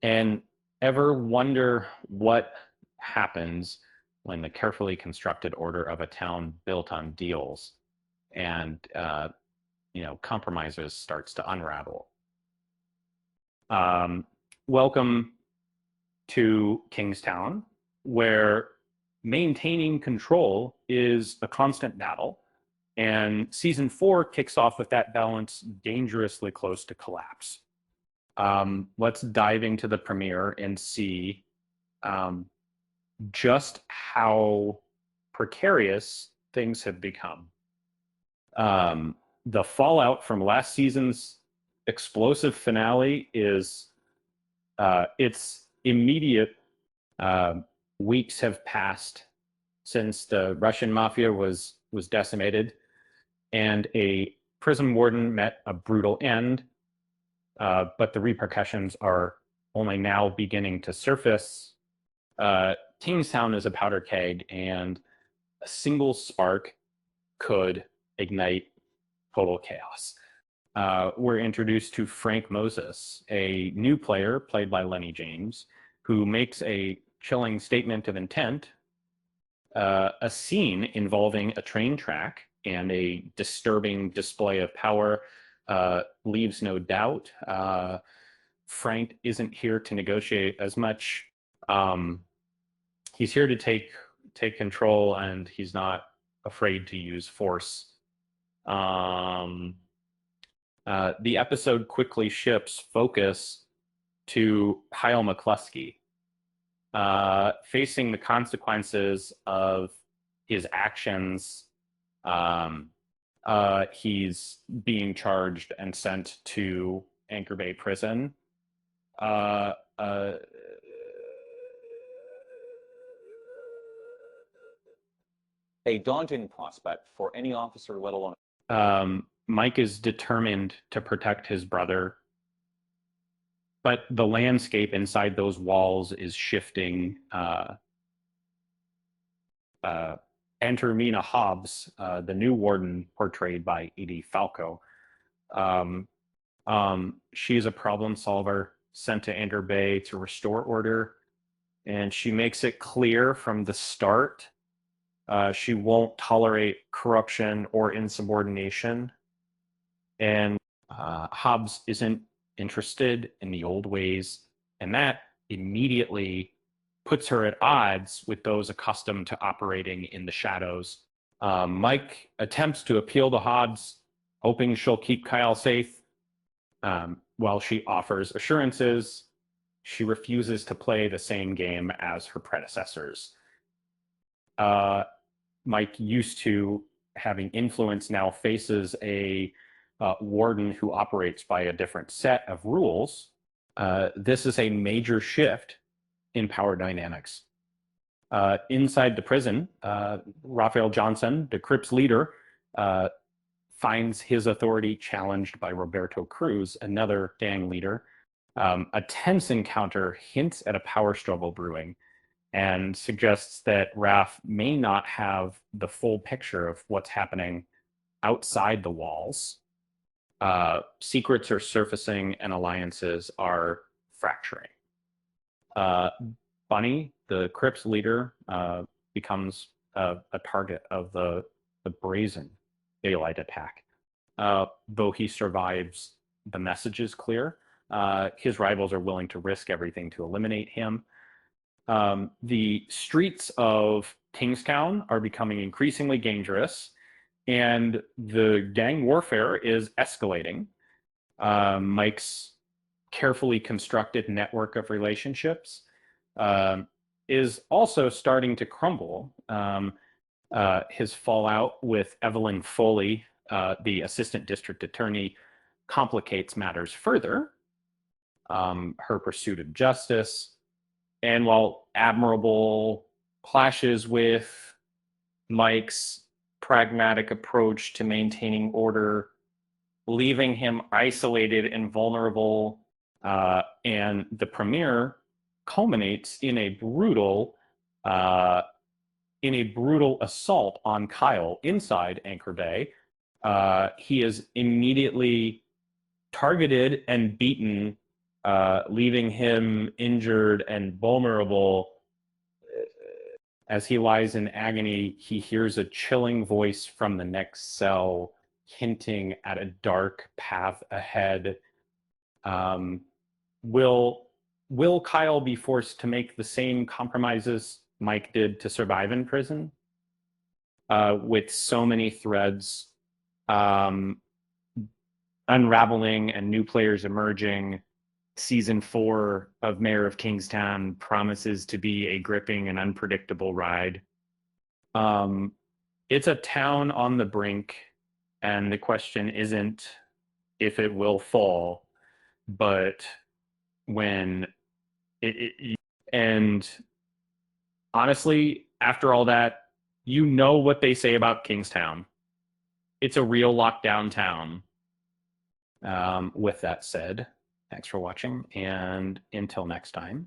And ever wonder what happens when the carefully constructed order of a town built on deals and compromises starts to unravel? Um, Welcome to Kingstown, where maintaining control is a constant battle. And season 4 kicks off with that balance dangerously close to collapse. Let's dive into the premiere and see um, just how precarious things have become. Um, the fallout from last season's explosive finale is it's immediate. Uh, Weeks have passed since the Russian mafia was decimated, and a prison warden met a brutal end. But the repercussions are only now beginning to surface. Kingstown is a powder keg, and a single spark could ignite total chaos. We're introduced to Frank Moses, a new player played by Lenny James, who makes a chilling statement of intent. A scene involving a train track and a disturbing display of power leaves no doubt. Frank isn't here to negotiate as much. Um, he's here to take control, and he's not afraid to use force. Um, the episode quickly shifts focus to Kyle McCluskey, facing the consequences of his actions. Um, he's being charged and sent to Anchor Bay Prison. Uh, uh, A daunting prospect for any officer, let alone. Mike is determined to protect his brother, but the landscape inside those walls is shifting. Enter Mina Hobbs, the new warden portrayed by Edie Falco. Um, she's a problem solver sent to Anchor Bay to restore order, and she makes it clear from the start she won't tolerate corruption or insubordination. And Hobbs isn't interested in the old ways, and that immediately puts her at odds with those accustomed to operating in the shadows. Mike attempts to appeal to Hobbs, hoping she'll keep Kyle safe. While she offers assurances, she refuses to play the same game as her predecessors. Mike, used to having influence, now faces a warden who operates by a different set of rules. This is a major shift in power dynamics. Inside the prison, Raphael Johnson, the Crips leader, finds his authority challenged by Roberto Cruz, another gang leader. A tense encounter hints at a power struggle brewing and suggests that Raph may not have the full picture of what's happening outside the walls. Secrets are surfacing and alliances are fracturing. Bunny, the Crips leader, becomes a target of the brazen daylight attack. Though he survives, the message is clear. His rivals are willing to risk everything to eliminate him. The streets of Kingstown are becoming increasingly dangerous, and the gang warfare is escalating. Mike's carefully constructed network of relationships is also starting to crumble. His fallout with Evelyn Foley, the assistant district attorney, complicates matters further. Her pursuit of justice, and while admirable, clashes with Mike's pragmatic approach to maintaining order, leaving him isolated and vulnerable. And the premiere culminates in a brutal assault on Kyle inside Anchor Bay. He is immediately targeted and beaten leaving him injured and vulnerable. As he lies in agony, he hears a chilling voice from the next cell hinting at a dark path ahead. Um, will will Kyle be forced to make the same compromises Mike did to survive in prison? With so many threads um, unraveling and new players emerging, season 4 of Mayor of Kingstown promises to be a gripping and unpredictable ride. Um, it's a town on the brink, and the question isn't if it will fall, but when it and honestly, after all that, you know what they say about Kingstown. It's a real lockdown town. With that said, thanks for watching, and until next time.